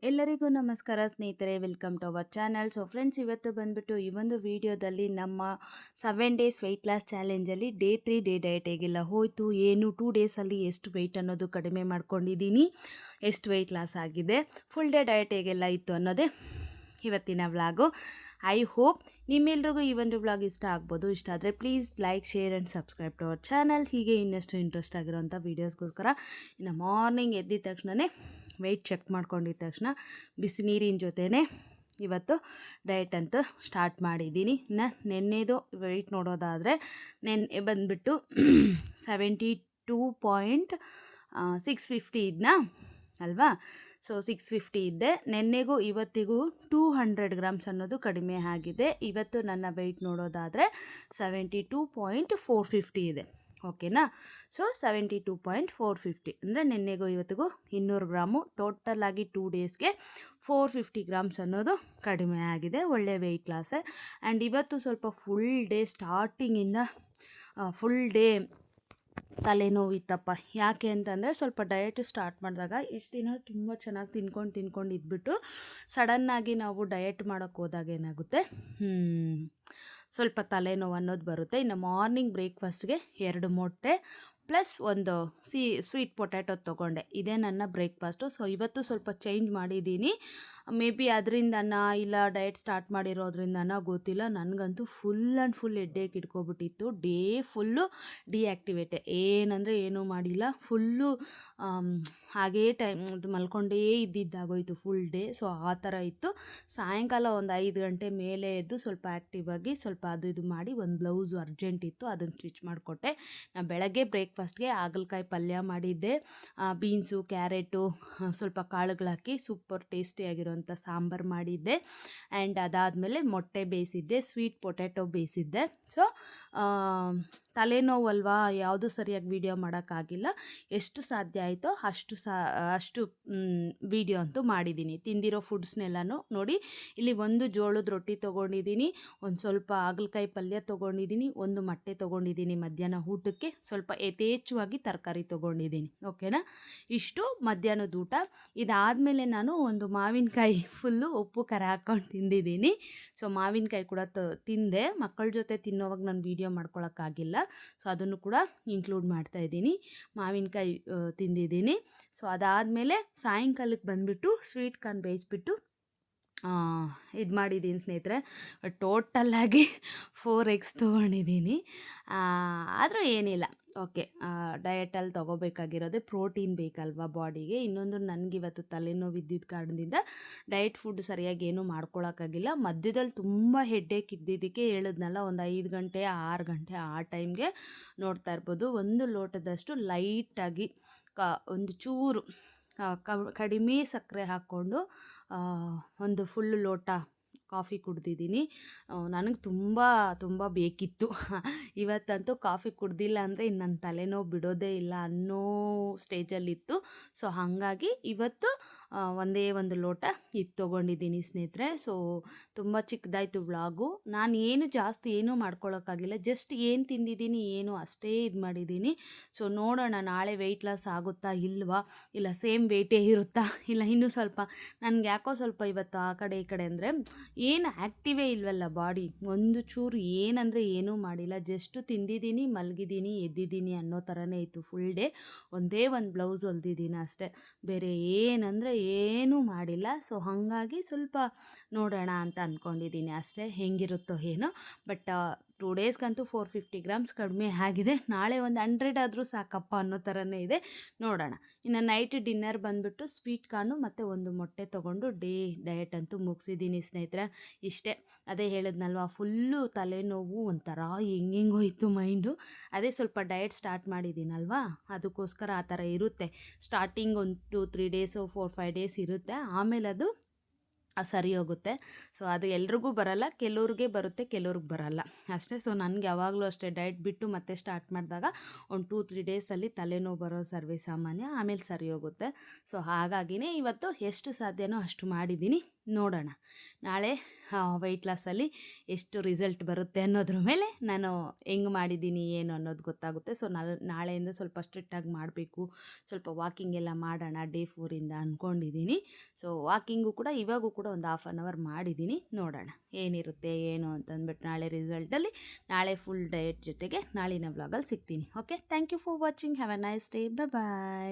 ಎಲ್ಲರಿಗೂ ನಮಸ್ಕಾರ ಸ್ನೇಹಿತರೆ, welcome to our channel. So friends, ಇವತ್ತು ಬಂದುಬಿಟ್ಟು ಈ ಒಂದು ವಿಡಿಯೋದಲ್ಲಿ ನಮ್ಮ 7 ಡೇಸ್ ವೆಯ್ಟ್ ಲಾಸ್ ಚಾಲೆಂಜಲ್ಲಿ ಡೇ 3 ಡೇ ಡಯಟ್ ಹೇಗೆಲ್ಲ ಹೋಯಿತು, ಏನು 2 ಡೇಸಲ್ಲಿ ಎಷ್ಟು ವೆಯ್ಟ್ ಅನ್ನೋದು ಕಡಿಮೆ ಮಾಡ್ಕೊಂಡಿದ್ದೀನಿ, ಎಷ್ಟು ವೆಯ್ಟ್ ಲಾಸ್ ಆಗಿದೆ, ಫುಲ್ ಡೇ ಡಯಟ್ ಹೇಗೆಲ್ಲ ಇತ್ತು ಅನ್ನೋದೇ ಇವತ್ತಿನ ವ್ಲಾಗು. ಐ ಹೋಪ್ ನಿಮ್ಮೆಲ್ರಿಗೂ ಈ ಒಂದು ವ್ಲಾಗ್ ಇಷ್ಟ ಆಗ್ಬೋದು. ಇಷ್ಟ ಆದರೆ please like, share and subscribe to our channel. ಹೀಗೆ ಇನ್ನಷ್ಟು ಇಂಟ್ರೆಸ್ಟ್ ಆಗಿರೋಂಥ ವೀಡಿಯೋಸ್ಗೋಸ್ಕರ ಇನ್ನು ಮಾರ್ನಿಂಗ್ ಎದ್ದಿದ ತಕ್ಷಣವೇ ವೆಯ್ಟ್ ಚೆಕ್ ಮಾಡ್ಕೊಂಡಿದ್ದ ತಕ್ಷಣ ಬಿಸಿ ನೀರಿನ ಜೊತೆನೇ ಇವತ್ತು ಡಯಟ್ ಅಂತೂ ಸ್ಟಾರ್ಟ್ ಮಾಡಿದ್ದೀನಿ. ನೆನ್ನೆದು ವೆಯ್ಟ್ ನೋಡೋದಾದರೆ ನೆನ್ನೆ ಬಂದುಬಿಟ್ಟು 72.650 ಇದನ್ನ ಅಲ್ವಾ. ಸೊ 650 ಇದ್ದೆ. ನೆನ್ನೆಗೂ ಇವತ್ತಿಗೂ 200 ಗ್ರಾಮ್ಸ್ ಅನ್ನೋದು ಕಡಿಮೆ ಆಗಿದೆ. ಇವತ್ತು ನನ್ನ ವೆಯ್ಟ್ ನೋಡೋದಾದರೆ 72.450 ಇದೆ. ಓಕೆನಾ. ಸೊ 72.450 ಅಂದರೆ ನೆನ್ನೆಗೂ ಇವತ್ತಿಗೂ 200 ಗ್ರಾಮು, ಟೋಟಲ್ ಆಗಿ 2 ಡೇಸ್ಗೆ 450 ಗ್ರಾಮ್ಸ್ ಅನ್ನೋದು ಕಡಿಮೆ ಆಗಿದೆ. ಒಳ್ಳೆ ವೆಯ್ಟ್ ಲಾಸೆ. ಆ್ಯಂಡ್ ಇವತ್ತು ಸ್ವಲ್ಪ ಫುಲ್ ಡೇ ಸ್ಟಾರ್ಟಿಂಗಿಂದ ಫುಲ್ ಡೇ ತಲೆನೋವಿತ್ತಪ್ಪ. ಯಾಕೆ ಅಂತಂದರೆ ಸ್ವಲ್ಪ ಡಯಟ್ ಸ್ಟಾರ್ಟ್ ಮಾಡಿದಾಗ ಇಷ್ಟು ದಿನ ತುಂಬ ಚೆನ್ನಾಗಿ ತಿನ್ಕೊಂಡು ಇದ್ಬಿಟ್ಟು ಸಡನ್ನಾಗಿ ನಾವು ಡಯಟ್ ಮಾಡೋಕ್ಕೆ ಹೋದಾಗ ಏನಾಗುತ್ತೆ, ಸ್ವಲ್ಪ ತಲೆನೋವು ಅನ್ನೋದು ಬರುತ್ತೆ. ಇನ್ನು ಮಾರ್ನಿಂಗ್ ಬ್ರೇಕ್ಫಾಸ್ಟ್ಗೆ 2 ಮೊಟ್ಟೆ ಪ್ಲಸ್ ಒಂದು ಸ್ವೀಟ್ ಪೊಟ್ಯಾಟೊ ತೊಗೊಂಡೆ. ಇದೇ ನನ್ನ ಬ್ರೇಕ್ಫಾಸ್ಟು. ಸೊ ಇವತ್ತು ಸ್ವಲ್ಪ ಚೇಂಜ್ ಮಾಡಿದ್ದೀನಿ. ಮೇ ಬಿ ಅದರಿಂದನ ಇಲ್ಲ ಡಯಟ್ ಸ್ಟಾರ್ಟ್ ಮಾಡಿರೋದ್ರಿಂದನ ಗೊತ್ತಿಲ್ಲ, ನನಗಂತೂ ಫುಲ್ ಆ್ಯಂಡ್ ಫುಲ್ ಹೆಡ್ಡೇಕ್ ಇಟ್ಕೊಬಿಟ್ಟಿತ್ತು. ಡೇ ಫುಲ್ಲು ಡಿಆ್ಯಕ್ಟಿವೇಟೆ, ಏನಂದರೆ ಏನೂ ಮಾಡಿಲ್ಲ, ಫುಲ್ಲು ಹಾಗೇ ಮಲ್ಕೊಂಡೇ ಇದ್ದಿದ್ದಾಗೋಯ್ತು ಫುಲ್ ಡೇ. ಸೊ ಆ ಥರ ಇತ್ತು. ಸಾಯಂಕಾಲ ಒಂದು 5 ಗಂಟೆ ಮೇಲೆ ಎದ್ದು ಸ್ವಲ್ಪ ಆ್ಯಕ್ಟಿವ್ ಆಗಿ ಸ್ವಲ್ಪ ಅದು ಇದು ಮಾಡಿ ಒಂದು ಬ್ಲೌಸು ಅರ್ಜೆಂಟ್ ಇತ್ತು, ಅದನ್ನು ಸ್ಟಿಚ್ ಮಾಡಿಕೊಟ್ಟೆ. ನಾನು ಬೆಳಗ್ಗೆ ಬ್ರೇಕ್ಫಾಸ್ಟ್ಗೆ ಹಾಗಲಕಾಯಿ ಪಲ್ಯ ಮಾಡಿದ್ದೆ, ಬೀನ್ಸು, ಕ್ಯಾರೆಟು, ಸ್ವಲ್ಪ ಕಾಳುಗಳಾಕಿ ಸೂಪರ್ ಟೇಸ್ಟಿಯಾಗಿರೋಂಥ ಸಾಂಬಾರು ಮಾಡಿದ್ದೆ. ಆ್ಯಂಡ್ ಅದಾದಮೇಲೆ ಮೊಟ್ಟೆ ಬೇಯಿಸಿದ್ದೆ, ಸ್ವೀಟ್ ಪೊಟ್ಯಾಟೊ ಬೇಯಿಸಿದ್ದೆ. ಸೊ ತಲೆನೋವು ಅಲ್ವಾ, ಯಾವುದೂ ಸರಿಯಾಗಿ ವೀಡಿಯೋ ಮಾಡೋಕ್ಕಾಗಿಲ್ಲ. ಎಷ್ಟು ಸಾಧ್ಯ ಆಯಿತೋ ಅಷ್ಟು ವೀಡಿಯೋ ಅಂತೂ ಮಾಡಿದ್ದೀನಿ. ತಿಂದಿರೋ ಫುಡ್ಸ್ನೆಲ್ಲನೂ ನೋಡಿ. ಇಲ್ಲಿ ಒಂದು ಜೋಳದ ರೊಟ್ಟಿ ತೊಗೊಂಡಿದ್ದೀನಿ, ಒಂದು ಸ್ವಲ್ಪ ಹಾಗಲಕಾಯಿ ಪಲ್ಯ ತೊಗೊಂಡಿದ್ದೀನಿ, ಒಂದು ಮೊಟ್ಟೆ ತೊಗೊಂಡಿದ್ದೀನಿ ಮಧ್ಯಾಹ್ನ ಊಟಕ್ಕೆ, ಸ್ವಲ್ಪ ಯಥೇಚ್ಛವಾಗಿ ತರಕಾರಿ ತೊಗೊಂಡಿದ್ದೀನಿ. ಓಕೆನಾ. ಇಷ್ಟು ಮಧ್ಯಾಹ್ನದ ಊಟ. ಇದಾದಮೇಲೆ ನಾನು ಒಂದು ಮಾವಿನಕಾಯಿ ಫುಲ್ಲು ಉಪ್ಪು ಖಾರ ಹಾಕ್ಕೊಂಡು ತಿಂದಿದ್ದೀನಿ. ಸೊ ಮಾವಿನಕಾಯಿ ಕೂಡ ತಿಂದೆ. ಮಕ್ಕಳ ಜೊತೆ ತಿನ್ನೋವಾಗ ನಾನು ವೀಡಿಯೋ ಮಾಡ್ಕೊಳಕ್ಕಾಗಿಲ್ಲ, ಸೊ ಅದನ್ನು ಕೂಡ ಇನ್ಕ್ಲೂಡ್ ಮಾಡ್ತಾಯಿದ್ದೀನಿ. ಮಾವಿನಕಾಯಿ ತಿಂದಿದ್ದೀನಿ. ಸೊ ಅದಾದಮೇಲೆ ಸಾಯಂಕಾಲಕ್ಕೆ ಬಂದುಬಿಟ್ಟು ಸ್ವೀಟ್ ಕಾರ್ನ್ ಬೇಯಿಸ್ಬಿಟ್ಟು ಇದು ಮಾಡಿದ್ದೀನಿ ಸ್ನೇಹಿತರೆ. ಟೋಟಲ್ಲಾಗಿ 4 ಎಗ್ಸ್ ತೊಗೊಂಡಿದ್ದೀನಿ. ಆದರೂ ಏನಿಲ್ಲ, ಓಕೆ. ಡಯಟಲ್ಲಿ ತೊಗೋಬೇಕಾಗಿರೋದೇ ಪ್ರೋಟೀನ್ ಬೇಕಲ್ವ ಬಾಡಿಗೆ. ಇನ್ನೊಂದು ನನಗಿವತ್ತು ತಲೆನೋವು ಇದ್ದಿದ್ದ ಕಾರಣದಿಂದ ಡಯಟ್ ಫುಡ್ ಸರಿಯಾಗಿ ಏನೂ ಮಾಡ್ಕೊಳಕ್ಕಾಗಿಲ್ಲ. ಮಧ್ಯದಲ್ಲಿ ತುಂಬ ಹೆಡ್ಡೇಕ್ ಇದ್ದಿದ್ದಕ್ಕೆ ಹೇಳಿದ್ನಲ್ಲ, ಒಂದು 5 ಗಂಟೆ 6 ಗಂಟೆ ಆ ಟೈಮ್ಗೆ ನೋಡ್ತಾ ಇರ್ಬೋದು, ಒಂದು ಲೋಟದಷ್ಟು ಲೈಟಾಗಿ ಒಂದು ಚೂರು ಕಡಿಮೆ ಸಕ್ಕರೆ ಹಾಕ್ಕೊಂಡು ಒಂದು ಫುಲ್ ಲೋಟ ಕಾಫಿ ಕುಡ್ದಿದ್ದೀನಿ. ನನಗೆ ತುಂಬ ಬೇಕಿತ್ತು. ಇವತ್ತಂತೂ ಕಾಫಿ ಕುಡ್ದಿಲ್ಲ ಅಂದರೆ ಇನ್ನು ನನ್ನ ತಲೆನೋವು ಬಿಡೋದೇ ಇಲ್ಲ ಅನ್ನೋ ಸ್ಟೇಜಲ್ಲಿತ್ತು. ಸೊ ಹಾಗಾಗಿ ಇವತ್ತು ಒಂದೇ ಒಂದು ಲೋಟ ಇದು ತೊಗೊಂಡಿದ್ದೀನಿ ಸ್ನೇಹಿತರೆ. ಸೊ ತುಂಬ ಚಿಕ್ಕದಾಯಿತು ವ್ಲಾಗು. ನಾನು ಜಾಸ್ತಿ ಏನೂ ಮಾಡ್ಕೊಳ್ಳೋಕ್ಕಾಗಿಲ್ಲ, ಜಸ್ಟ್ ಏನು ತಿಂದಿದ್ದೀನಿ ಏನು ಅಷ್ಟೇ ಇದು ಮಾಡಿದ್ದೀನಿ. ಸೊ ನೋಡೋಣ ನಾಳೆ ವೆಯ್ಟ್ ಲಾಸ್ ಆಗುತ್ತಾ ಇಲ್ವಾ, ಇಲ್ಲ ಸೇಮ್ ವೆಯ್ಟೇ ಇರುತ್ತಾ, ಇಲ್ಲ ಇನ್ನೂ ಸ್ವಲ್ಪ. ನನಗೆ ಯಾಕೋ ಸ್ವಲ್ಪ ಇವತ್ತು ಆ ಕಡೆ ಈ ಕಡೆ ಅಂದರೆ ಏನು ಆ್ಯಕ್ಟಿವೇ ಇಲ್ವಲ್ಲ ಬಾಡಿ, ಒಂದು ಚೂರು ಏನಂದರೆ ಏನೂ ಮಾಡಿಲ್ಲ, ಜಸ್ಟು ತಿಂದಿದ್ದೀನಿ, ಮಲಗಿದ್ದೀನಿ, ಎದ್ದಿದ್ದೀನಿ ಅನ್ನೋ ಥರನೇ ಇತ್ತು ಫುಲ್ ಡೇ. ಒಂದೇ ಒಂದು ಬ್ಲೌಸ್ ಹೊಲ್ದಿದ್ದೀನಿ ಅಷ್ಟೇ, ಬೇರೆ ಏನಂದರೆ ಏನೂ ಮಾಡಿಲ್ಲ. ಸೊ ಹಾಗಾಗಿ ಸ್ವಲ್ಪ ನೋಡೋಣ ಅಂತ ಅಂದ್ಕೊಂಡಿದ್ದೀನಿ ಅಷ್ಟೇ, ಹೆಂಗಿರುತ್ತೋ ಏನೋ. ಬಟ್ 2 ಡೇಸ್ಗಂತೂ 450 ಗ್ರಾಮ್ಸ್ ಕಡಿಮೆ ಆಗಿದೆ. ನಾಳೆ ಒಂದು 100 ಆದರೂ ಸಾಕಪ್ಪ ಅನ್ನೋ ಥರನೇ ಇದೆ. ನೋಡೋಣ. ಇನ್ನು ನೈಟ್ ಡಿನ್ನರ್ ಬಂದುಬಿಟ್ಟು ಸ್ವೀಟ್ ಕಾರ್ನು ಮತ್ತು ಒಂದು ಮೊಟ್ಟೆ ತೊಗೊಂಡು ಡಯಟ್ ಅಂತೂ ಮುಗಿಸಿದ್ದೀನಿ ಸ್ನೇಹಿತರೆ. ಇಷ್ಟೇ. ಅದೇ ಹೇಳಿದ್ನಲ್ವ, ಫುಲ್ಲು ತಲೆನೋವು, ಒಂಥರ ಹೆಂಗೋಯ್ತು ಮೈಂಡು. ಅದೇ ಸ್ವಲ್ಪ ಡಯಟ್ ಸ್ಟಾರ್ಟ್ ಮಾಡಿದ್ದೀನಲ್ವಾ, ಅದಕ್ಕೋಸ್ಕರ ಆ ಥರ ಇರುತ್ತೆ. ಸ್ಟಾರ್ಟಿಂಗ್ ಒಂದು 2-3 ಡೇಸು 4-5 ಡೇಸ್ ಇರುತ್ತೆ, ಆಮೇಲೆ ಅದು ಸರಿ ಹೋಗುತ್ತೆ. ಸೊ ಅದು ಎಲ್ರಿಗೂ ಬರಲ್ಲ, ಕೆಲವ್ರಿಗೆ ಬರುತ್ತೆ, ಕೆಲವ್ರಿಗೆ ಬರಲ್ಲ ಅಷ್ಟೇ. ಸೊ ನನಗೆ ಯಾವಾಗಲೂ ಅಷ್ಟೇ, ಡಯಟ್ ಬಿಟ್ಟು ಮತ್ತೆ ಸ್ಟಾರ್ಟ್ ಮಾಡಿದಾಗ ಒಂದು 2-3 ಡೇಸಲ್ಲಿ ತಲೆನೋವು ಬರೋ ಸರ್ವೇ ಸಾಮಾನ್ಯ, ಆಮೇಲೆ ಸರಿ ಹೋಗುತ್ತೆ. ಸೊ ಹಾಗಾಗಿನೇ ಇವತ್ತು ಎಷ್ಟು ಸಾಧ್ಯನೋ ಅಷ್ಟು ಮಾಡಿದ್ದೀನಿ. ನೋಡೋಣ ನಾಳೆ ವೆಯ್ಟ್ ಲಾಸಲ್ಲಿ ಎಷ್ಟು ರಿಸಲ್ಟ್ ಬರುತ್ತೆ ಅನ್ನೋದ್ರ ಮೇಲೆ ನಾನು ಹೆಂಗೆ ಮಾಡಿದ್ದೀನಿ ಏನು ಅನ್ನೋದು ಗೊತ್ತಾಗುತ್ತೆ. ಸೊ ನಾಳೆಯಿಂದ ಸ್ವಲ್ಪ ಸ್ಟ್ರಿಕ್ಟಾಗಿ ಮಾಡಬೇಕು, ಸ್ವಲ್ಪ ವಾಕಿಂಗ್ ಎಲ್ಲ ಮಾಡೋಣ ಡೇ 4ಇಂದ ಅಂದ್ಕೊಂಡಿದ್ದೀನಿ. ಸೊ ವಾಕಿಂಗು ಕೂಡ ಇವಾಗೂ ಕೂಡ ಒಂದು ಹಾಫ್ ಆನ್ ಅವರ್ ಮಾಡಿದ್ದೀನಿ. ನೋಡೋಣ ಏನಿರುತ್ತೆ ಏನು ಅಂತಂದ್ಬಿಟ್ಟು ನಾಳೆ ರಿಸಲ್ಟಲ್ಲಿ. ನಾಳೆ ಫುಲ್ ಡಯಟ್ ಜೊತೆಗೆ ನಾಳಿನ ವ್ಲಾಗಲ್ಲಿ ಸಿಗ್ತೀನಿ. Okay, thank you for watching. Have a nice day. Bye.